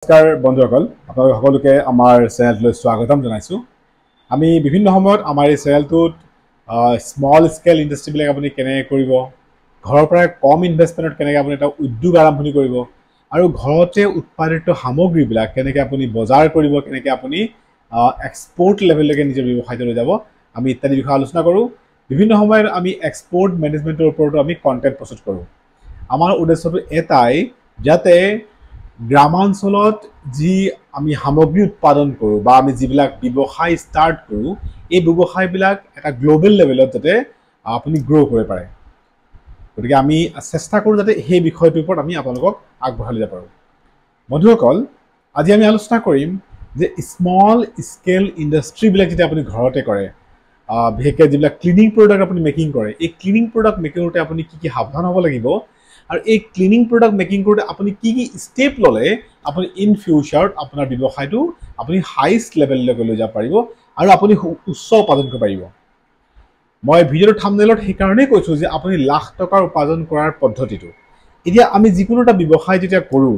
নমস্কাৰ বন্ধুসকল, আপোনালোক সকলোকে আমাৰ চেনেললৈ স্বাগতম জনাইছোঁ। আমি বিভিন্ন সময়ত আমাৰ এই চেনেলটোত স্মল স্কেল ইণ্ডাষ্ট্ৰীবিলাক আপুনি কেনেকৈ কৰিব, ঘৰৰ পৰাই কম ইনভেষ্টমেণ্টত কেনেকৈ আপুনি এটা উদ্যোগ আৰম্ভণি কৰিব, আৰু ঘৰতে উৎপাদিত সামগ্ৰীবিলাক কেনেকৈ আপুনি বজাৰ কৰিব, কেনেকৈ আপুনি এক্সপৰ্ট লেভেললৈকে নিজৰ ব্যৱসায়টো লৈ যাব, আমি ইত্যাদি বিষয়ে আলোচনা কৰোঁ। বিভিন্ন সময়ত আমি এক্সপৰ্ট মেনেজমেণ্টৰ ওপৰতো আমি কণ্টেণ্ট প্ৰস্তুত কৰোঁ। আমাৰ উদ্দেশ্যটো এটাই, যাতে গ্ৰামাঞ্চলত যি আমি সামগ্ৰী উৎপাদন কৰোঁ বা আমি যিবিলাক ব্যৱসায় ষ্টাৰ্ট কৰোঁ, এই ব্যৱসায়বিলাক এটা গ্ল'বেল লেভেলত যাতে আপুনি গ্ৰ' কৰিব পাৰে। গতিকে আমি চেষ্টা কৰোঁ যাতে সেই বিষয়টোৰ ওপৰত আমি আপোনালোকক আগবঢ়াই লৈ যাব পাৰোঁ। বন্ধুসকল, আজি আমি আলোচনা কৰিম যে স্মল স্কেল ইণ্ডাষ্ট্ৰীবিলাক যেতিয়া আপুনি ঘৰতে কৰে, বিশেষকৈ যিবিলাক ক্লিনিং প্ৰডাক্ট আপুনি মেকিং কৰে, এই ক্লিনিং প্ৰডাক্ট মেকিং কৰোঁতে আপুনি কি সাৱধান হ'ব লাগিব, আৰু এই ক্লিনিং প্ৰডাক্ট মেকিং কৰোঁতে আপুনি কি ষ্টেপ ল'লে আপুনি ইন ফিউচাৰত আপোনাৰ ব্যৱসায়টো আপুনি হাইষ্ট লেভেললৈকে লৈ যাব পাৰিব আৰু আপুনি উচ্চ উপাৰ্জন কৰিব পাৰিব। মই ভিডিঅ'টো থাম্বনেইলত সেইকাৰণেই কৈছোঁ যে আপুনি লাখ টকাৰ উপাৰ্জন কৰাৰ পদ্ধতিটো। এতিয়া আমি যিকোনো এটা ব্যৱসায় যেতিয়া কৰোঁ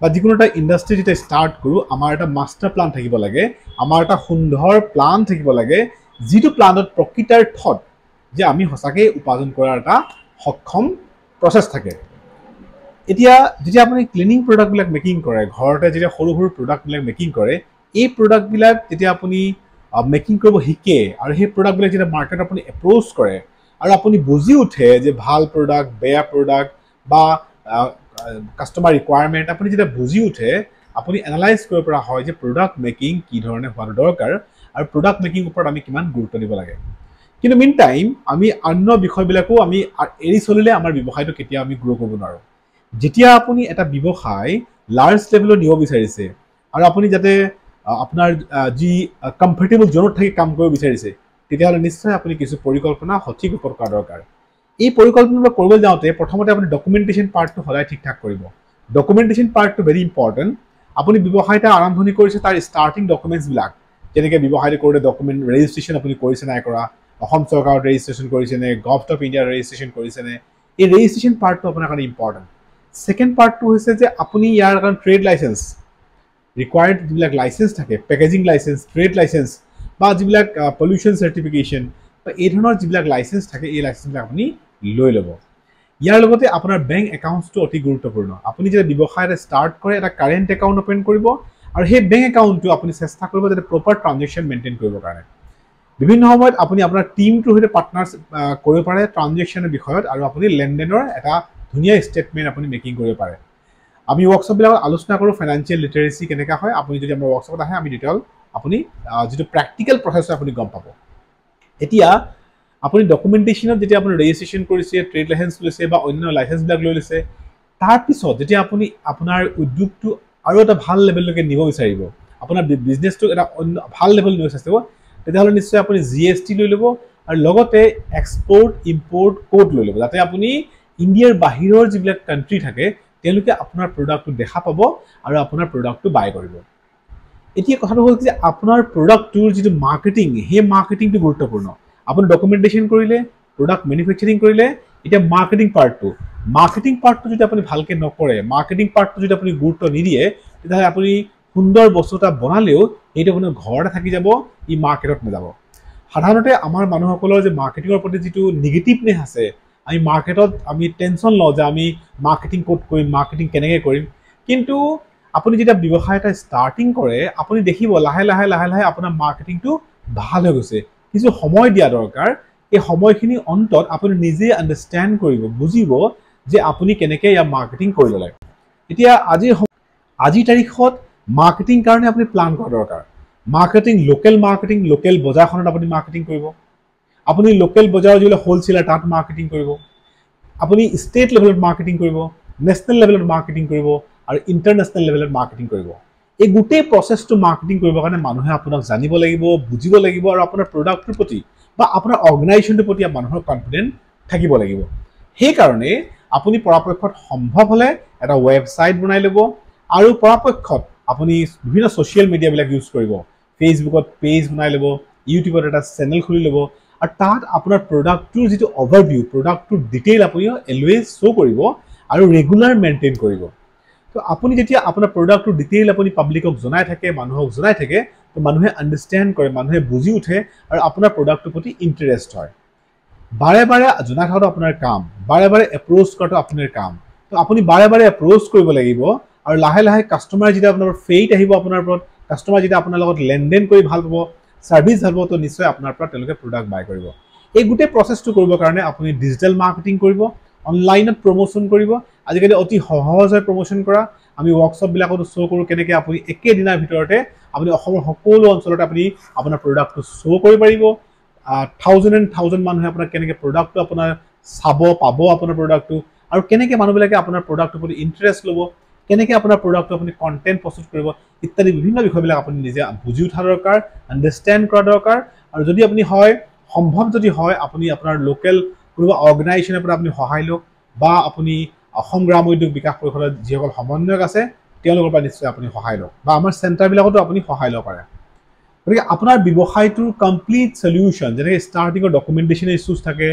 বা যিকোনো এটা ইণ্ডাষ্ট্ৰী যেতিয়া ষ্টাৰ্ট কৰোঁ, আমাৰ এটা মাষ্টাৰ প্লান থাকিব লাগে, আমাৰ এটা সুন্দৰ প্লান থাকিব লাগে, যিটো প্লানত প্ৰকৃতাৰ্থত যে আমি সঁচাকৈ উপাৰ্জন কৰাৰ এটা সক্ষম প্ৰচেছ থাকে। এতিয়া যেতিয়া আপুনি ক্লিনিং প্ৰডাক্টবিলাক মেকিং কৰে, ঘৰতে যেতিয়া সৰু সৰু প্ৰডাক্টবিলাক মেকিং কৰে, এই প্ৰডাক্টবিলাক যেতিয়া আপুনি মেকিং কৰিব শিকে আৰু সেই প্ৰডাক্টবিলাক যেতিয়া মাৰ্কেটত আপুনি এপ্ৰ'চ কৰে আৰু আপুনি বুজি উঠে যে ভাল প্ৰডাক্ট, বেয়া প্ৰডাক্ট বা কাষ্টমাৰ ৰিকুৱাৰমেণ্ট আপুনি যেতিয়া বুজি উঠে, আপুনি এনালাইজ কৰিব পৰা হয় যে প্ৰডাক্ট মেকিং কি ধৰণে হোৱাটো দৰকাৰ আৰু প্ৰডাক্ট মেকিং ওপৰত আমি কিমান গুৰুত্ব দিব লাগে। কিন্তু মিন টাইম আমি অন্য বিষয়বিলাকো আমি এৰি চলিলে আমাৰ ব্যৱসায়টো কেতিয়াও আমি গ্ৰ' কৰিব নোৱাৰোঁ। যেতিয়া আপুনি এটা ব্যৱসায় লাৰ্জ লেভেলত নিব বিচাৰিছে আৰু আপুনি যাতে আপোনাৰ যি কমফৰ্টেবল জ'নত থাকি কাম কৰিব বিচাৰিছে, তেতিয়াহ'লে নিশ্চয় আপুনি কিছু পৰিকল্পনা সঠিক ৰূপত কৰা দৰকাৰ। এই পৰিকল্পনাবিলাক কৰিবলৈ যাওঁতে প্ৰথমতে আপুনি ডকুমেণ্টেশ্যন পাৰ্টটো সদায় ঠিক ঠাক কৰিব। ডকুমেণ্টেশ্যন পাৰ্টটো ভেৰি ইম্পৰ্টেণ্ট। আপুনি ব্যৱসায় এটা আৰম্ভণি কৰিছে, তাৰ ষ্টাৰ্টিং ডকুমেণ্টছবিলাক, যেনেকৈ ব্যৱসায়টো কৰোঁতে ডকুমেণ্ট ৰেজিষ্ট্ৰেশ্যন আপুনি কৰিছে নাই কৰা, অসম চৰকাৰত ৰেজিষ্ট্ৰেশ্যন কৰিছেনে, গভৰ্ণমেণ্ট অফ ইণ্ডিয়াৰ ৰেজিষ্ট্ৰেশ্যন কৰিছেনে, এই ৰেজিষ্ট্ৰেশ্যন পাৰ্টটো আপোনাৰ কাৰণে ইম্পৰ্টেণ্ট। ছেকেণ্ড পাৰ্টটো হৈছে যে আপুনি ইয়াৰ কাৰণে ট্ৰেড লাইচেঞ্চ, ৰিকুৱাৰ্ড যিবিলাক লাইচেঞ্চ থাকে, পেকেজিং লাইচেঞ্চ, ট্ৰেড লাইচেঞ্চ বা যিবিলাক পলিউশ্যন চাৰ্টিফিকেশ্যন বা এই ধৰণৰ যিবিলাক লাইচেঞ্চ থাকে, এই লাইচেঞ্চবিলাক আপুনি লৈ ল'ব। ইয়াৰ লগতে আপোনাৰ বেংক একাউণ্টছটো অতি গুৰুত্বপূৰ্ণ। আপুনি যেতিয়া ব্যৱসায় এটা ষ্টাৰ্ট কৰে, এটা কাৰেণ্ট একাউণ্ট অ'পেন কৰিব আৰু সেই বেংক একাউণ্টটো আপুনি চেষ্টা কৰিব যাতে প্ৰপাৰ ট্ৰানজেকশ্যন মেইনটেইন কৰিবৰ কাৰণে। বিভিন্ন সময়ত আপুনি আপোনাৰ টীমটোৰ সৈতে পাৰ্টনাৰশ্বিপ কৰিব পাৰে ট্ৰানজেকশ্যনৰ বিষয়ত, আৰু আপুনি লেনদেনৰ এটা ধুনীয়া ষ্টেটমেণ্ট আপুনি মেকিং কৰিব পাৰে। আমি ৱৰ্কশ্বপবিলাকত আলোচনা কৰোঁ ফাইনেন্সিয়েল লিটাৰেচি কেনেকৈ হয়। আপুনি যদি আমাৰ ৱৰ্কশ্বপত আহে, আমি ডিটেইল আপুনি যিটো প্ৰেক্টিকেল প্ৰচেছ হয় আপুনি গম পাব। এতিয়া আপুনি ডকুমেণ্টেশ্যনত যেতিয়া আপুনি ৰেজিষ্ট্ৰেশ্যন কৰিছে, ট্ৰেড লাইচেঞ্চ লৈছে বা অন্যান্য লাইচেঞ্চবিলাক লৈ লৈছে, তাৰপিছত যেতিয়া আপুনি আপোনাৰ উদ্যোগটো আৰু এটা ভাল লেভেললৈকে নিব বিচাৰিব, আপোনাৰ বিজনেছটো এটা ভাল লেভেল নিব বিচাৰিব, তেতিয়াহ'লে নিশ্চয় আপুনি GST লৈ ল'ব আৰু লগতে এক্সপৰ্ট ইম্পৰ্ট কোড লৈ ল'ব, যাতে আপুনি ইণ্ডিয়াৰ বাহিৰৰ যিবিলাক কাণ্ট্ৰি থাকে তেওঁলোকে আপোনাৰ প্ৰডাক্টটো দেখা পাব আৰু আপোনাৰ প্ৰডাক্টটো বাই কৰিব। এতিয়া কথাটো হ'ল যে আপোনাৰ প্ৰডাক্টটোৰ যিটো মাৰ্কেটিং, সেই মাৰ্কেটিংটো গুৰুত্বপূৰ্ণ। আপুনি ডকুমেণ্টেশ্যন কৰিলে, প্ৰডাক্ট মেনুফেকচাৰিং কৰিলে, এতিয়া মাৰ্কেটিং পাৰ্টটো যদি আপুনি ভালকৈ নকৰে, মাৰ্কেটিং পাৰ্টটো যদি আপুনি গুৰুত্ব নিদিয়ে, তেতিয়াহ'লে আপুনি সুন্দৰ বস্তু এটা বনালেও সেইটো আপোনাৰ ঘৰতে থাকি যাব, ই মাৰ্কেটত নাযাব। সাধাৰণতে আমাৰ মানুহসকলৰ যে মাৰ্কেটিঙৰ প্ৰতি যিটো নিগেটিভনেছ আছে, আমি মাৰ্কেটত আমি টেনশ্যন লওঁ যে আমি মাৰ্কেটিং ক'ত কৰিম, মাৰ্কেটিং কেনেকৈ কৰিম। কিন্তু আপুনি যেতিয়া ব্যৱসায় এটা ষ্টাৰ্টিং কৰে, আপুনি দেখিব লাহে লাহে আপোনাৰ মাৰ্কেটিংটো ভাল হৈ গৈছে। কিছু সময় দিয়া দৰকাৰ। এই সময়খিনিৰ অন্তত আপুনি নিজে আণ্ডাৰষ্টেণ্ড কৰিব, বুজিব যে আপুনি কেনেকৈ ইয়াৰ মাৰ্কেটিং কৰি ল'লে। এতিয়া আজিৰ তাৰিখত মাৰ্কেটিং কাৰণে আপুনি প্লান কৰা দৰকাৰ। মাৰ্কেটিং, লোকেল বজাৰখনত আপুনি মাৰ্কেটিং কৰিব। আপুনি লোকেল বজাৰৰ যিবিলাক হ'লচেলাৰ তাত মাৰ্কেটিং কৰিব। আপুনি ষ্টেট লেভেলত মাৰ্কেটিং কৰিব, নেশ্যনেল লেভেলত মাৰ্কেটিং কৰিব আৰু ইণ্টাৰনেশ্যনেল লেভেলত মাৰ্কেটিং কৰিব। এই গোটেই প্ৰচেছটো মাৰ্কেটিং কৰিবৰ কাৰণে মানুহে আপোনাক জানিব লাগিব, বুজিব লাগিব, আৰু আপোনাৰ প্ৰডাক্টটোৰ প্ৰতি বা আপোনাৰ অৰ্গেনাইজেশ্যনটোৰ প্ৰতি মানুহৰ কনফিডেণ্ট থাকিব লাগিব। সেইকাৰণে আপুনি পৰাপক্ষত সম্ভৱ হ'লে এটা ৱেবছাইট বনাই ল'ব, আৰু পৰাপক্ষত আপুনি বিভিন্ন ছ'চিয়েল মিডিয়াবিলাক ইউজ কৰিব। ফেচবুকত পেজ বনাই ল'ব, ইউটিউবত এটা চেনেল খুলি ল'ব, আৰু তাত আপোনাৰ প্ৰডাক্টটোৰ যিটো অভাৰভিউ, প্ৰডাক্টটোৰ ডিটেইল আপুনি অলৱেজ শ্ব' কৰিব আৰু ৰেগুলাৰ মেইনটেইন কৰিব। তো তো আপুনি যেতিয়া আপোনাৰ প্ৰডাক্টৰ ডিটেইল আপুনি পাব্লিকক জনাই থাকে মানুহক জনাই থাকে তো মানুহে আন্ডাৰষ্টেণ্ড কৰে মানুহে বুজি উঠে আৰু আপোনাৰ প্ৰডাক্টৰ প্ৰতি ইণ্টাৰেষ্ট হয় বাৰে বাৰে জনাই থকাটো আপোনাৰ কাম বাৰে বাৰে এপ্ৰ'চ কৰাটো আপোনাৰ কাম তো আপুনি বাৰে বাৰে এপ্ৰ'চ কৰিব লাগিব আৰু লাহে লাহে কাষ্টমাৰ যেতিয়া আপোনাৰ ফেইট আহিব আপোনাৰ ওপৰত কাষ্টমাৰ যেতিয়া আপোনাৰ লগত লেনদেন কৰি ভাল পাব সাৰ্ভিস ভাল পাব তো নিশ্চয় আপোনাৰ পৰা তেওঁলোকে প্ৰডাক্ট বাই কৰিব এই গোটেই প্ৰচেছটো কৰিবৰ কাৰণে আপুনি ডিজিটেল মাৰ্কেটিং কৰিব অনলাইনত প্ৰমোচন কৰিব আজিকালি অতি সহজে প্ৰমোচন কৰা আমি ওয়াৰ্কশ্বপ বিলাকত শ্ব' কৰোঁ কেনেকৈ আপুনি একে দিনৰ ভিতৰতে আপুনি অসমৰ সকলো অঞ্চলত আপুনি আপোনাৰ প্ৰডাক্টটো শ্ব' কৰিব পাৰিব থাউজেণ্ড মানুহে আপোনাৰ কেনেকৈ প্ৰডাক্টটো আপোনাৰ চাব পাব আপোনাৰ প্ৰডাক্টটো আৰু কেনেকৈ মানুহবিলাকে আপোনাৰ প্ৰডাক্টৰ প্ৰতি ইণ্টাৰেষ্ট ল'ব কেনেকৈ আপোনাৰ প্ৰডাক্টটো আপুনি কণ্টেণ্ট প্ৰস্তুত কৰিব ইত্যাদি বিভিন্ন বিষয়বিলাক আপুনি নিজে বুজি উঠা দৰকাৰ আণ্ডাৰষ্টেণ্ড কৰা দৰকাৰ আৰু যদি আপুনি হয় সম্ভৱ যদি হয় আপুনি আপোনাৰ লোকেল কোনোবা অৰ্গেনাইজেশ্যনৰ পৰা আপুনি সহায় লওক বা আপুনি অসম গ্ৰাম উদ্যোগ বিকাশ পৰিষদৰ যিসকল সমন্বয়ক আছে তেওঁলোকৰ পৰা নিশ্চয় আপুনি সহায় লওক বা আমাৰ চেণ্টাৰবিলাকতো আপুনি সহায় ল'ব পাৰে গতিকে আপোনাৰ ব্যৱসায়টোৰ কমপ্লিট সলিউশ্যন যেনেকৈ ষ্টাৰ্টিঙৰ ডকুমেণ্টেশ্যন ইছ্যুজ থাকে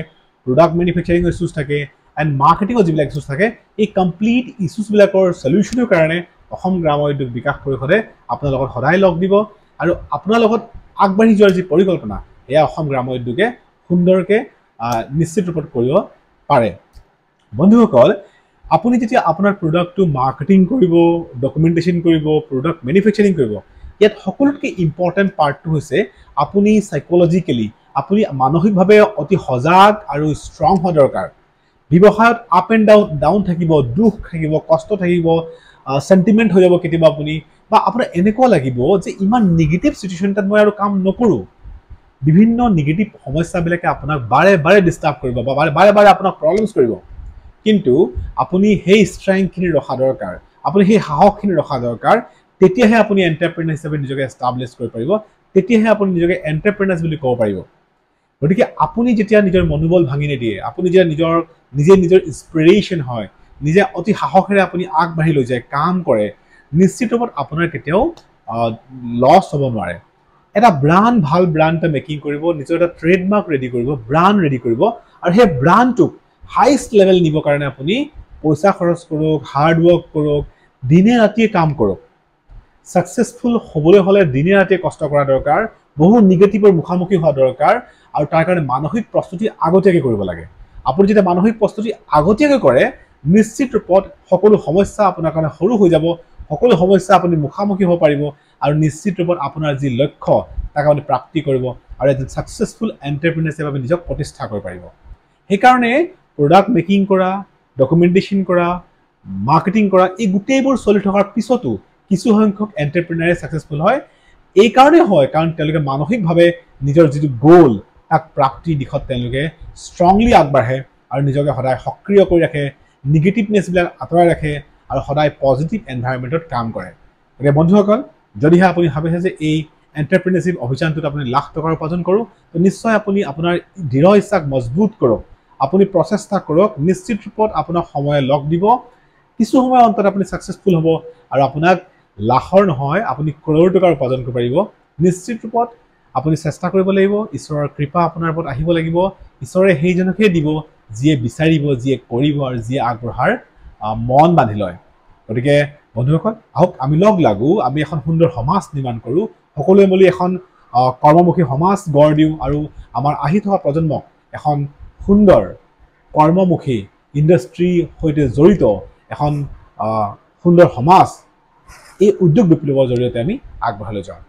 প্ৰডাক্ট মেনুফেকচাৰিঙৰ ইছ্যুজ থাকে এণ্ড মাৰ্কেটিঙৰ যিবিলাক ইছ্যুজ থাকে এই কমপ্লিট ইছ্যুজবিলাকৰ সলিউশ্যনৰ কাৰণে অসম গ্ৰাম উদ্যোগ বিকাশ পৰিষদে আপোনাৰ লগত সদায় লগ দিব আৰু আপোনাৰ লগত আগবাঢ়ি যোৱাৰ যি পৰিকল্পনা এয়া অসম গ্ৰাম উদ্যোগে সুন্দৰকৈ নিশ্চিত ৰূপত কৰিব পাৰে বন্ধুসকল আপুনি যেতিয়া আপোনাৰ প্ৰডাক্টটো মাৰ্কেটিং কৰিব ডকুমেণ্টেশ্যন কৰিব প্ৰডাক্ট মেনুফেকচাৰিং কৰিব ইয়াত সকলোতকৈ ইম্পৰ্টেণ্ট পাৰ্টটো হৈছে আপুনি সাইক'লজিকেলি আপুনি মানসিকভাৱে অতি সজাগ আৰু ষ্ট্ৰং হোৱা দৰকাৰ ব্যৱসায়ত আপ এণ্ড ডাউন থাকিব দুখ থাকিব কষ্ট থাকিব সেন্টিমেন্ট হৈ যাব কেতিয়াবা আপুনি বা আপোনাৰ এনেকুৱা লাগিব যে ইমান নিগেটিভ সিচুৱেশ্যন তাত মই আৰু কাম নকৰো বিভিন্ন নিগেটিভ সমস্যাবিলাকে আপোনাক বাৰে বাৰে ডিস্টাৰ্ব কৰিব বা বাৰে বাৰে আপোনাক প্ৰবলেমছ কৰিব কিন্তু আপুনি সেই ষ্ট্ৰেংথখিনি ৰখা দৰকাৰ আপুনি সেই সাহসখিনি ৰখা দৰকাৰ তেতিয়াহে আপুনি এণ্টাৰপ্ৰেনাৰ হিচাপে নিজকে এষ্টাব্লিছ কৰিব পাৰিব তেতিয়াহে আপুনি নিজকে এণ্টাৰপ্ৰেনাৰ্ছ বুলি ক'ব পাৰিব গতিকে আপুনি যেতিয়া নিজৰ মনোবল ভাঙি নিদিয়ে আপুনি যেতিয়া নিজৰ ইনস্পিৰেশ্যন হয় নিজে অতি সাহসেৰে আপুনি আগবাঢ়ি লৈ যায় কাম কৰে নিশ্চিত ৰূপত আপোনাৰ কেতিয়াও লছ হ'ব নোৱাৰে এটা ব্ৰাণ্ড ভাল ব্ৰাণ্ড এটা মেকিং কৰিব নিজৰ এটা ট্ৰেডমাৰ্ক ৰেডি কৰিব ব্ৰাণ্ড ৰেডি কৰিব আৰু সেই ব্ৰাণ্ডটোক হাইষ্ট লেভেল নিবৰ কাৰণে আপুনি পইচা খৰচ কৰক হাৰ্ড ৱৰ্ক কৰক দিনে ৰাতিয়ে কাম কৰক সাকসেসফুল হ'বলৈ হ'লে দিনে ৰাতিয়ে কষ্ট কৰা দৰকাৰ বহু নিগেটিভৰ মুখামুখি হোৱা দৰকাৰ আৰু তাৰ কাৰণে মানসিক প্ৰস্তুতি আগতীয়াকৈ কৰিব লাগে আপুনি যেতিয়া মানসিক প্ৰস্তুতি আগতীয়াকৈ কৰে নিশ্চিত ৰূপত সকলো সমস্যা আপোনাৰ কাৰণে সৰু হৈ যাব সকলো সমস্যা আপুনি মুখামুখি হ'ব পাৰিব আৰু নিশ্চিত ৰূপত আপোনাৰ যি লক্ষ্য তাক আপুনি প্ৰাপ্তি কৰিব আৰু এজন সাকসেসফুল এণ্টাৰপ্ৰেনাৰ হিচাপে আপুনি নিজক প্ৰতিষ্ঠা কৰিব পাৰিব সেইকাৰণে প্ৰডাক্ট মেকিং কৰা ডকুমেণ্টেশ্যন কৰা মাৰ্কেটিং কৰা এই গোটেইবোৰ চলি থকাৰ পিছতো কিছু সংখ্যক এণ্টাৰপ্ৰেনাৰে সাকসেসফুল হয় এই কাৰণে হয় কাৰণ তেওঁলোকে মানসিকভাৱে নিজৰ যিটো গ'ল তাক প্ৰাপ্তিৰ দিশত তেওঁলোকে ষ্ট্ৰংলি আগবাঢ়ে আৰু নিজকে সদায় সক্ৰিয় কৰি ৰাখে নিগেটিভনেছবিলাক আঁতৰাই ৰাখে আৰু সদায় পজিটিভ এনভাইৰনমেণ্টত কাম কৰে গতিকে বন্ধুসকল যদিহে আপুনি ভাবিছে যে এই এণ্টাৰপ্ৰেনাৰশ্বিপ অভিযানটোত আপুনি লাখ টকাৰ উপাৰ্জন কৰোঁ তো নিশ্চয় আপুনি আপোনাৰ দৃঢ় ইচ্ছাক মজবুত কৰক আপুনি প্ৰচেষ্টা কৰক নিশ্চিত ৰূপত আপোনাক সময়ে লগ দিব কিছু সময় অন্তত আপুনি সাকসেসফুল হ'ব আৰু আপোনাক লাখৰ নহয় আপুনি কৰোৰ টকাৰ উপাৰ্জন কৰিব পাৰিব নিশ্চিত ৰূপত আপুনি চেষ্টা কৰিব লাগিব ঈশ্বৰৰ কৃপা আপোনাৰ ওপৰত আহিব লাগিব ঈশ্বৰে সেইজনকে দিব যিয়ে বিচাৰিব যিয়ে কৰিব আৰু যিয়ে আগবঢ়াৰ মন বান্ধি লয় গতিকে বন্ধুসকল আহক আমি লগ লাগো আমি এখন সুন্দৰ সমাজ নিৰ্মাণ কৰোঁ সকলোৱে মিলি এখন কৰ্মমুখী সমাজ গঢ় দিওঁ আৰু আমাৰ আহি থকা প্ৰজন্মক এখন সুন্দৰ কৰ্মমুখী ইণ্ডাষ্ট্ৰীৰ সৈতে জড়িত এখন সুন্দৰ সমাজ এই উদ্যোগ বিপ্লৱৰ জৰিয়তে আমি আগবঢ়াই লৈ যাওঁ